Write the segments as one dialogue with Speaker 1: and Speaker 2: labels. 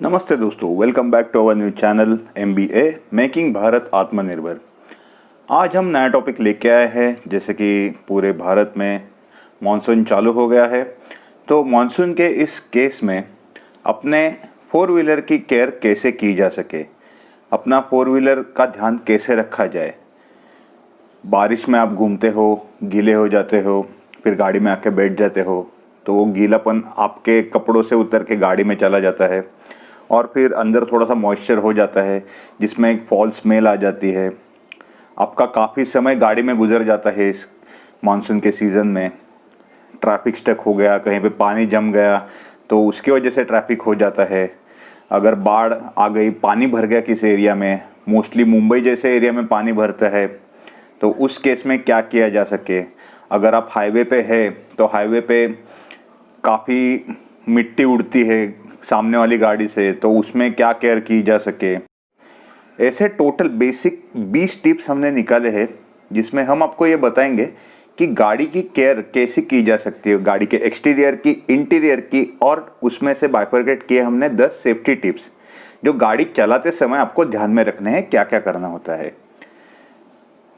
Speaker 1: नमस्ते दोस्तों, welcome back to our new channel MBA making Bharat आत्मनिर्भर। आज हम नया टॉपिक लेके आए हैं। जैसे कि पूरे भारत में मानसून चालू हो गया है, तो मानसून के इस केस में अपने फोर व्हीलर की केयर कैसे की जा सके, अपना फोर व्हीलर का ध्यान कैसे रखा जाए। बारिश में आप घूमते हो, गीले हो जाते हो, फिर गाड़ी में आके बैठ जाते हो, तो वो गीलापन आपके कपड़ों से उतर के गाड़ी में चला जाता है और फिर अंदर थोड़ा सा मॉइस्चर हो जाता है, जिसमें एक फॉल स्मेल आ जाती है। आपका काफ़ी समय गाड़ी में गुजर जाता है इस मानसून के सीज़न में। ट्रैफिक स्टक हो गया, कहीं पे पानी जम गया तो उसकी वजह से ट्रैफिक हो जाता है। अगर बाढ़ आ गई, पानी भर गया किस एरिया में, मोस्टली मुंबई जैसे एरिया में पानी भरता है, तो उस केस में क्या किया जा सके। अगर आप हाईवे पे है तो हाईवे पे काफ़ी मिट्टी उड़ती है सामने वाली गाड़ी से, तो उसमें क्या केयर की जा सके। ऐसे टोटल बेसिक 20 टिप्स हमने निकाले हैं, जिसमें हम आपको ये बताएंगे कि गाड़ी की केयर कैसे की जा सकती है, गाड़ी के एक्सटीरियर की, इंटीरियर की, और उसमें से बाइफरकेट किए हमने 10 सेफ्टी टिप्स जो गाड़ी चलाते समय आपको ध्यान में रखने हैं, क्या क्या करना होता है।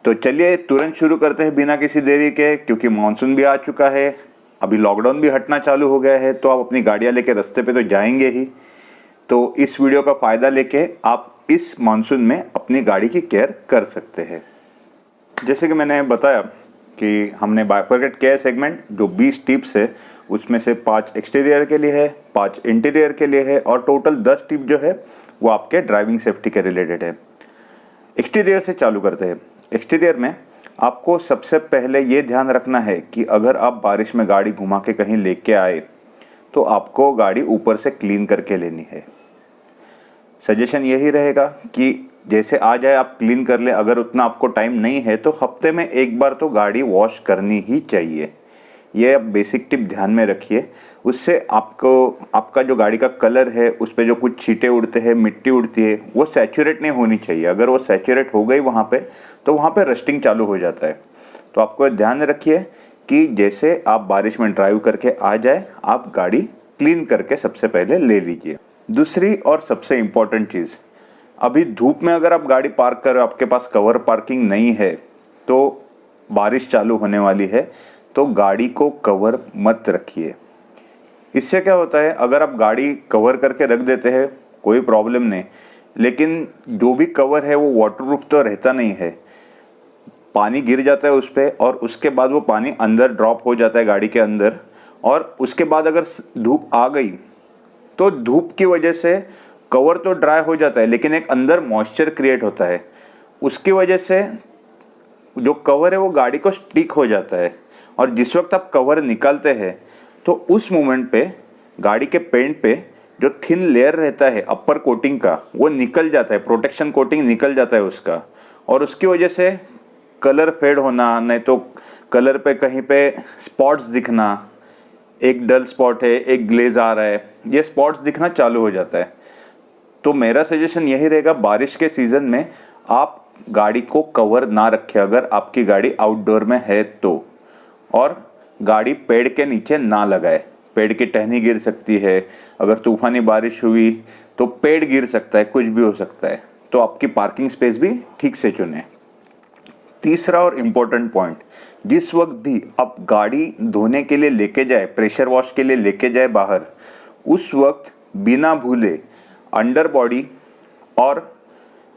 Speaker 1: तो चलिए तुरंत शुरू करते हैं बिना किसी देरी के, क्योंकि मानसून भी आ चुका है, अभी लॉकडाउन भी हटना चालू हो गया है, तो आप अपनी गाड़ियां लेके रास्ते पे तो जाएंगे ही। तो इस वीडियो का फ़ायदा लेके आप इस मानसून में अपनी गाड़ी की केयर कर सकते हैं। जैसे कि मैंने बताया कि हमने बाइफरकेट केयर सेगमेंट जो 20 टिप्स है, उसमें से 5 एक्सटीरियर के लिए है, 5 इंटीरियर के लिए है, और टोटल 10 टिप जो है वो आपके ड्राइविंग सेफ्टी के रिलेटेड है। एक्सटीरियर से चालू करते हैं। एक्सटीरियर में आपको सबसे पहले ये ध्यान रखना है कि अगर आप बारिश में गाड़ी घुमा के कहीं लेके आए तो आपको गाड़ी ऊपर से क्लीन करके लेनी है। सजेशन यही रहेगा कि जैसे आ जाए आप क्लीन कर ले। अगर उतना आपको टाइम नहीं है तो हफ्ते में एक बार तो गाड़ी वॉश करनी ही चाहिए। ये आप बेसिक टिप ध्यान में रखिए। उससे आपको आपका जो गाड़ी का कलर है, उस पर जो कुछ छींटे उड़ते हैं, मिट्टी उड़ती है, वो सैचुरेट नहीं होनी चाहिए। अगर वो सैचुरेट हो गई वहाँ पे, तो वहाँ पे रस्टिंग चालू हो जाता है। तो आपको ध्यान रखिए कि जैसे आप बारिश में ड्राइव करके आ जाए, आप गाड़ी क्लीन करके सबसे पहले ले लीजिए। दूसरी और सबसे इम्पोर्टेंट चीज़, अभी धूप में अगर आप गाड़ी पार्क कर, आपके पास कवर पार्किंग नहीं है, तो बारिश चालू होने वाली है, तो गाड़ी को कवर मत रखिए। इससे क्या होता है, अगर आप गाड़ी कवर करके रख देते हैं कोई प्रॉब्लम नहीं, लेकिन जो भी कवर है वो वाटरप्रूफ तो रहता नहीं है। पानी गिर जाता है उस पर, और उसके बाद वो पानी अंदर ड्रॉप हो जाता है गाड़ी के अंदर, और उसके बाद अगर धूप आ गई तो धूप की वजह से कवर तो ड्राई हो जाता है, लेकिन एक अंदर मॉइस्चर क्रिएट होता है। उसकी वजह से जो कवर है वो गाड़ी को स्टिक हो जाता है, और जिस वक्त आप कवर निकालते हैं तो उस मोमेंट पे गाड़ी के पेंट पे जो थिन लेयर रहता है अपर कोटिंग का, वो निकल जाता है, प्रोटेक्शन कोटिंग निकल जाता है उसका, और उसकी वजह से कलर फेड होना, नहीं तो कलर पे कहीं पे स्पॉट्स दिखना, एक डल स्पॉट है, एक ग्लेज आ रहा है, ये स्पॉट्स दिखना चालू हो जाता है। तो मेरा सजेशन यही रहेगा, बारिश के सीज़न में आप गाड़ी को कवर ना रखें अगर आपकी गाड़ी आउटडोर में है तो, और गाड़ी पेड़ के नीचे ना लगाए। पेड़ की टहनी गिर सकती है, अगर तूफानी बारिश हुई तो पेड़ गिर सकता है, कुछ भी हो सकता है। तो आपकी पार्किंग स्पेस भी ठीक से चुने। तीसरा और इम्पोर्टेंट पॉइंट, जिस वक्त भी आप गाड़ी धोने के लिए लेके जाए, प्रेशर वॉश के लिए लेके जाए बाहर, उस वक्त बिना भूले अंडर बॉडी और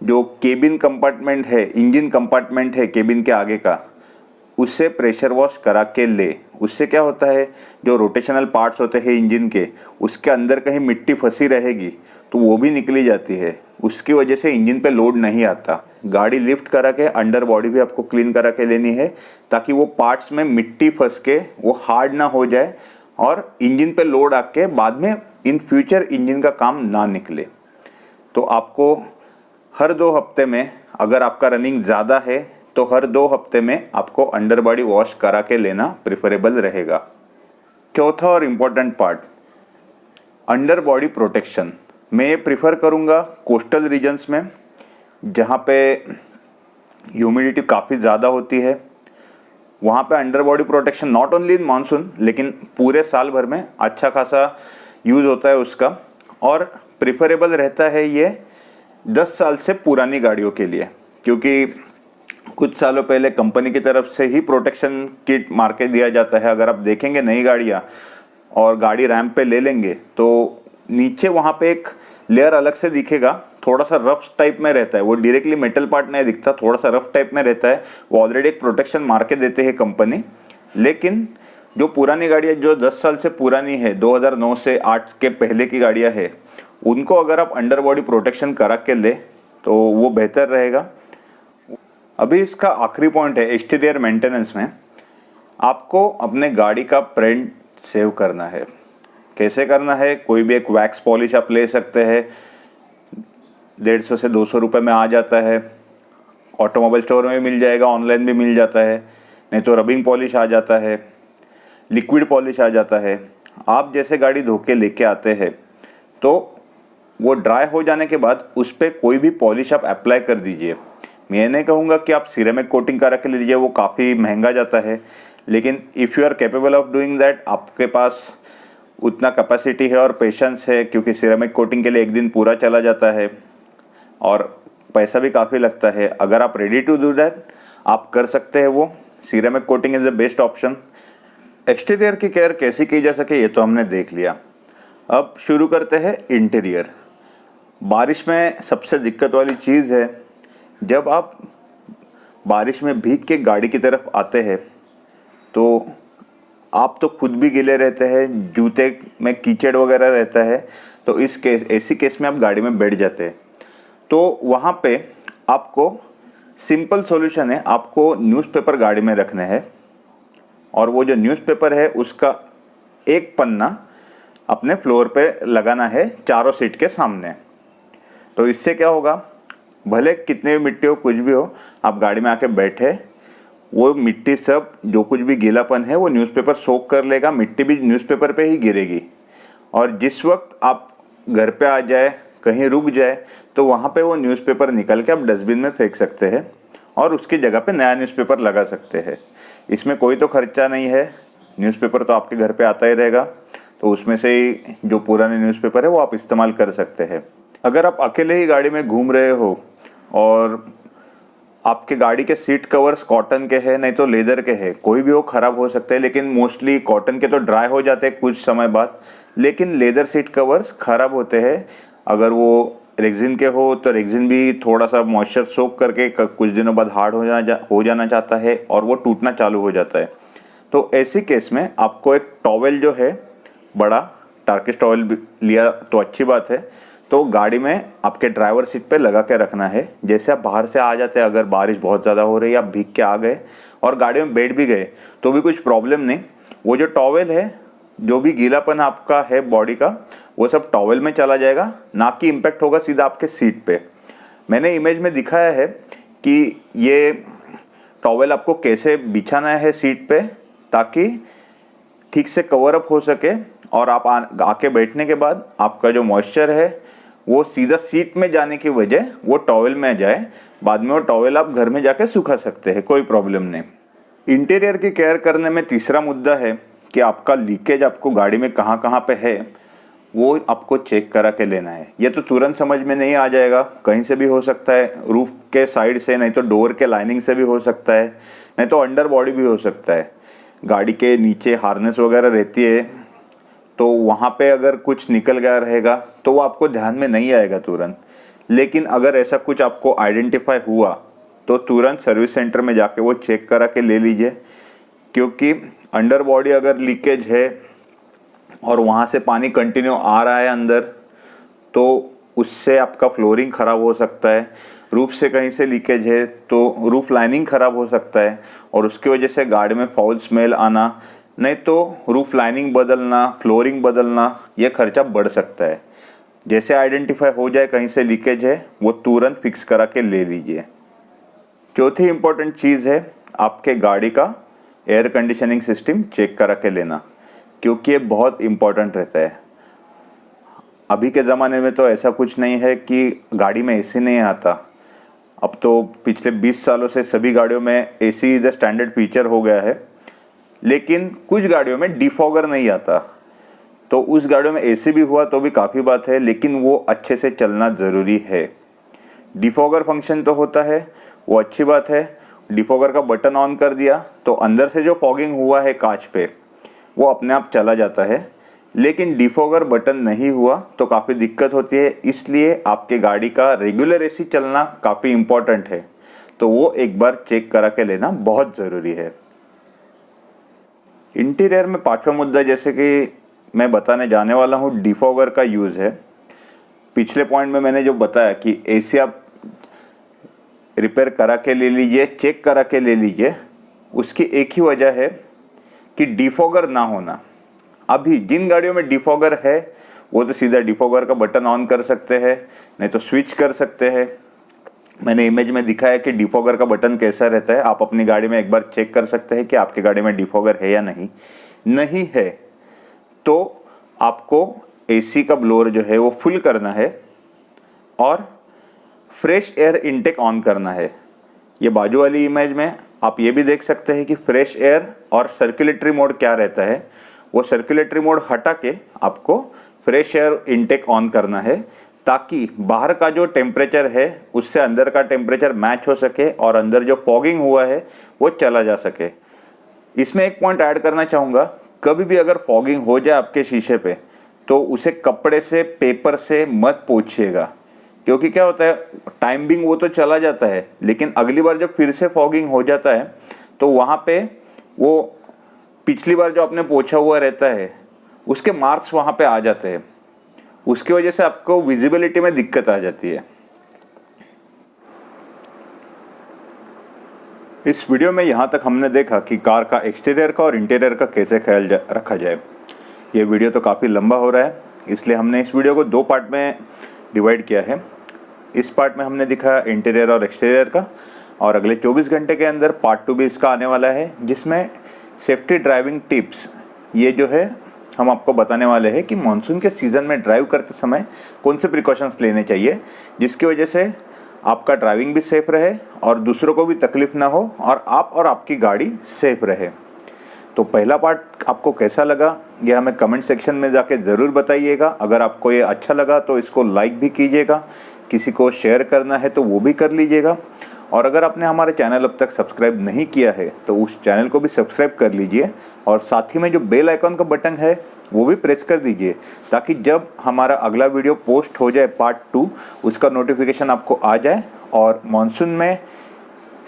Speaker 1: जो केबिन कंपार्टमेंट है, इंजन कंपार्टमेंट है केबिन के आगे का, उससे प्रेशर वॉश करा के ले। उससे क्या होता है, जो रोटेशनल पार्ट्स होते हैं इंजन के, उसके अंदर कहीं मिट्टी फंसी रहेगी तो वो भी निकली जाती है, उसकी वजह से इंजन पे लोड नहीं आता। गाड़ी लिफ्ट करा के अंडर बॉडी भी आपको क्लीन करा के लेनी है, ताकि वो पार्ट्स में मिट्टी फंस के वो हार्ड ना हो जाए और इंजन पे लोड आके बाद में इन फ्यूचर इंजन का काम ना निकले। तो आपको हर 2 हफ्ते में, अगर आपका रनिंग ज़्यादा है तो हर 2 हफ्ते में आपको अंडर बॉडी वॉश करा के लेना प्रिफरेबल रहेगा। चौथा और important part, under body protection. मैं ये प्रिफर करूँगा कोस्टल रीजन्स में, जहाँ पे ह्यूमिडिटी काफ़ी ज़्यादा होती है। वहाँ पे under body protection not only in monsoon, लेकिन पूरे साल भर में अच्छा खासा यूज़ होता है उसका। और प्रिफरेबल रहता है ये 10 साल से पुरानी गाड़ियों के लिए, क्योंकि कुछ सालों पहले कंपनी की तरफ से ही प्रोटेक्शन किट मार के दिया जाता है। अगर आप देखेंगे नई गाड़ियाँ और गाड़ी रैंप पे ले लेंगे तो नीचे वहाँ पे एक लेयर अलग से दिखेगा, थोड़ा सा रफ टाइप में रहता है, वो डायरेक्टली मेटल पार्ट नहीं दिखता, थोड़ा सा रफ टाइप में रहता है। वो ऑलरेडी एक प्रोटेक्शन मार के देते हैं कंपनी। लेकिन जो पुरानी गाड़ियाँ जो 10 साल से पुरानी है, 2009 से 8 के पहले की गाड़ियाँ है, उनको अगर आप अंडर बॉडी प्रोटेक्शन करा के ले तो वो बेहतर रहेगा। अभी इसका आखिरी पॉइंट है एक्सटीरियर मेंटेनेंस में। आपको अपने गाड़ी का प्रिंट सेव करना है। कैसे करना है? कोई भी एक वैक्स पॉलिश आप ले सकते हैं, 150 से 200 रुपये में आ जाता है। ऑटोमोबाइल स्टोर में भी मिल जाएगा, ऑनलाइन भी मिल जाता है। नहीं तो रबिंग पॉलिश आ जाता है, लिक्विड पॉलिश आ जाता है। आप जैसे गाड़ी धो के लेके आते हैं तो वो ड्राई हो जाने के बाद उस पर कोई भी पॉलिश आप अप्लाई कर दीजिए। मैं नहीं कहूँगा कि आप सिरेमिक कोटिंग करा के लीजिए, वो काफ़ी महंगा जाता है। लेकिन if you are capable of doing that, आपके पास उतना कैपेसिटी है और पेशेंस है, क्योंकि सिरेमिक कोटिंग के लिए एक दिन पूरा चला जाता है और पैसा भी काफ़ी लगता है। अगर आप रेडी टू डू दैट, आप कर सकते हैं। वो ceramic coating is the best option. Exterior की केयर कैसी की जा सके ये तो हमने देख लिया। अब शुरू करते हैं इंटीरियर। बारिश में सबसे दिक्कत वाली चीज़ है, जब आप बारिश में भीग के गाड़ी की तरफ आते हैं तो आप तो खुद भी गीले रहते हैं, जूते में कीचड़ वगैरह रहता है, तो ऐसी केस में आप गाड़ी में बैठ जाते हैं। तो वहाँ पे आपको सिंपल सॉल्यूशन है, आपको न्यूज़पेपर गाड़ी में रखने हैं और वो जो न्यूज़पेपर है उसका एक पन्ना अपने फ्लोर पे लगाना है चारों सीट के सामने। तो इससे क्या होगा, भले कितने भी मिट्टी हो, कुछ भी हो, आप गाड़ी में आके बैठे, वो मिट्टी सब जो कुछ भी गीलापन है वो न्यूज़पेपर सोख कर लेगा, मिट्टी भी न्यूज़पेपर पे ही गिरेगी। और जिस वक्त आप घर पे आ जाए, कहीं रुक जाए, तो वहाँ पे वो न्यूज़पेपर निकल के आप डस्टबिन में फेंक सकते हैं और उसकी जगह पे नया न्यूज़पेपर लगा सकते हैं। इसमें कोई तो खर्चा नहीं है, न्यूज़पेपर तो आपके घर पे आता ही रहेगा, तो उसमें से ही जो पुराने न्यूज़पेपर है वो आप इस्तेमाल कर सकते हैं। अगर आप अकेले ही गाड़ी में घूम रहे हो और आपके गाड़ी के सीट कवर्स कॉटन के हैं, नहीं तो लेदर के हैं, कोई भी वो ख़राब हो सकते हैं, लेकिन मोस्टली कॉटन के तो ड्राई हो जाते हैं कुछ समय बाद, लेकिन लेदर सीट कवर्स ख़राब होते हैं। अगर वो रेक्सिन के हो तो रेक्सिन भी थोड़ा सा मॉइस्चर सोक करके कुछ दिनों बाद हार्ड हो जाना चाहता है और वो टूटना चालू हो जाता है। तो ऐसी केस में आपको एक टॉवेल जो है, बड़ा टर्किश टॉवेल लिया तो अच्छी बात है, तो गाड़ी में आपके ड्राइवर सीट पे लगा के रखना है। जैसे आप बाहर से आ जाते हैं, अगर बारिश बहुत ज़्यादा हो रही है, आप भीग के आ गए और गाड़ी में बैठ भी गए तो भी कुछ प्रॉब्लम नहीं। वो जो टॉवेल है, जो भी गीलापन आपका है बॉडी का, वो सब टॉवेल में चला जाएगा, ना कि इम्पेक्ट होगा सीधा आपके सीट पे। मैंने इमेज में दिखाया है कि ये टॉवेल आपको कैसे बिछाना है सीट पे, ताकि ठीक से कवर अप हो सके और आप आके बैठने के बाद आपका जो मॉइस्चर है वो सीधा सीट में जाने की वजह वो टॉवेल में जाए। बाद में वो टॉवेल आप घर में जाके सुखा सकते हैं, कोई प्रॉब्लम नहीं। इंटीरियर की केयर करने में तीसरा मुद्दा है कि आपका लीकेज आपको गाड़ी में कहाँ कहाँ पे है वो आपको चेक करा के लेना है। ये तो तुरंत समझ में नहीं आ जाएगा, कहीं से भी हो सकता है, रूफ के साइड से, नहीं तो डोर के लाइनिंग से भी हो सकता है, नहीं तो अंडर बॉडी भी हो सकता है। गाड़ी के नीचे हार्नेस वगैरह रहती है, तो वहाँ पे अगर कुछ निकल गया रहेगा तो वो आपको ध्यान में नहीं आएगा तुरंत। लेकिन अगर ऐसा कुछ आपको आइडेंटिफाई हुआ तो तुरंत सर्विस सेंटर में जाके वो चेक करा के ले लीजिए, क्योंकि अंडर बॉडी अगर लीकेज है और वहाँ से पानी कंटिन्यू आ रहा है अंदर, तो उससे आपका फ्लोरिंग ख़राब हो सकता है। रूफ से कहीं से लीकेज है तो रूफ लाइनिंग ख़राब हो सकता है और उसकी वजह से गाड़ी में फाउल स्मेल आना, नहीं तो रूफ लाइनिंग बदलना, फ्लोरिंग बदलना, ये खर्चा बढ़ सकता है। जैसे आइडेंटिफाई हो जाए कहीं से लीकेज है, वो तुरंत फिक्स करा के ले लीजिए। चौथी इम्पोर्टेंट चीज़ है आपके गाड़ी का एयर कंडीशनिंग सिस्टम चेक करा के लेना, क्योंकि ये बहुत इम्पोर्टेंट रहता है। अभी के ज़माने में तो ऐसा कुछ नहीं है कि गाड़ी में एसी नहीं आता। अब तो पिछले 20 सालों से सभी गाड़ियों में AC is the standard feature हो गया है, लेकिन कुछ गाड़ियों में डिफॉगर नहीं आता। तो उस गाड़ियों में एसी भी हुआ तो भी काफ़ी बात है, लेकिन वो अच्छे से चलना ज़रूरी है। डिफॉगर फंक्शन तो होता है, वो अच्छी बात है। डिफॉगर का बटन ऑन कर दिया तो अंदर से जो फॉगिंग हुआ है कांच पे वो अपने आप चला जाता है, लेकिन डिफॉगर बटन नहीं हुआ तो काफ़ी दिक्कत होती है। इसलिए आपके गाड़ी का रेगुलर एसी चलना काफ़ी इम्पोर्टेंट है, तो वो एक बार चेक करा के लेना बहुत ज़रूरी है। इंटीरियर में पांचवा मुद्दा जैसे कि मैं बताने जाने वाला हूँ, डिफॉगर का यूज़ है। पिछले पॉइंट में मैंने जो बताया कि एसी आप रिपेयर करा के ले लीजिए, चेक करा के ले लीजिए, उसकी एक ही वजह है कि डिफॉगर ना होना। अभी जिन गाड़ियों में डिफॉगर है वो तो सीधा डिफॉगर का बटन ऑन कर सकते हैं, नहीं तो स्विच कर सकते हैं। मैंने इमेज में दिखाया कि डिफॉगर का बटन कैसा रहता है। आप अपनी गाड़ी में एक बार चेक कर सकते हैं कि आपकी गाड़ी में डिफॉगर है या नहीं है तो आपको एसी का ब्लोअर जो है वो फुल करना है और फ्रेश एयर इनटेक ऑन करना है। ये बाजू वाली इमेज में आप ये भी देख सकते हैं कि फ्रेश एयर और सर्कुलेटरी मोड क्या रहता है। वो सर्कुलेटरी मोड हटा के आपको फ्रेश एयर इनटेक ऑन करना है, ताकि बाहर का जो टेम्परेचर है उससे अंदर का टेम्परेचर मैच हो सके और अंदर जो फॉगिंग हुआ है वो चला जा सके। इसमें एक पॉइंट ऐड करना चाहूँगा, कभी भी अगर फॉगिंग हो जाए आपके शीशे पे तो उसे कपड़े से, पेपर से मत पोंछिएगा, क्योंकि क्या होता है टाइम बिंग वो तो चला जाता है, लेकिन अगली बार जब फिर से फॉगिंग हो जाता है तो वहाँ पे वो पिछली बार जो आपने पोंछा हुआ रहता है उसके मार्क्स वहाँ पे आ जाते हैं। उसकी वजह से आपको विजिबिलिटी में दिक्कत आ जाती है। इस वीडियो में यहाँ तक हमने देखा कि कार का एक्सटीरियर का और इंटीरियर का कैसे ख्याल रखा जाए। ये वीडियो तो काफ़ी लंबा हो रहा है, इसलिए हमने इस वीडियो को 2 पार्ट में डिवाइड किया है। इस पार्ट में हमने दिखाया इंटीरियर और एक्सटीरियर का, और अगले 24 घंटे के अंदर पार्ट 2 भी इसका आने वाला है, जिसमें सेफ्टी ड्राइविंग टिप्स ये जो है हम आपको बताने वाले हैं कि मानसून के सीज़न में ड्राइव करते समय कौन से प्रिकॉशंस लेने चाहिए, जिसकी वजह से आपका ड्राइविंग भी सेफ रहे और दूसरों को भी तकलीफ ना हो और आप और आपकी गाड़ी सेफ रहे। तो पहला पार्ट आपको कैसा लगा ये हमें कमेंट सेक्शन में जाके ज़रूर बताइएगा। अगर आपको ये अच्छा लगा तो इसको लाइक भी कीजिएगा, किसी को शेयर करना है तो वो भी कर लीजिएगा, और अगर आपने हमारे चैनल अब तक सब्सक्राइब नहीं किया है तो उस चैनल को भी सब्सक्राइब कर लीजिए, और साथ ही में जो बेल आइकन का बटन है वो भी प्रेस कर दीजिए, ताकि जब हमारा अगला वीडियो पोस्ट हो जाए पार्ट 2 उसका नोटिफिकेशन आपको आ जाए और मानसून में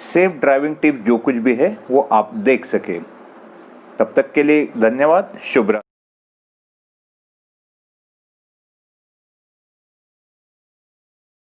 Speaker 1: सेफ ड्राइविंग टिप जो कुछ भी है वो आप देख सके। तब तक के लिए धन्यवाद। शुभ रात्रि।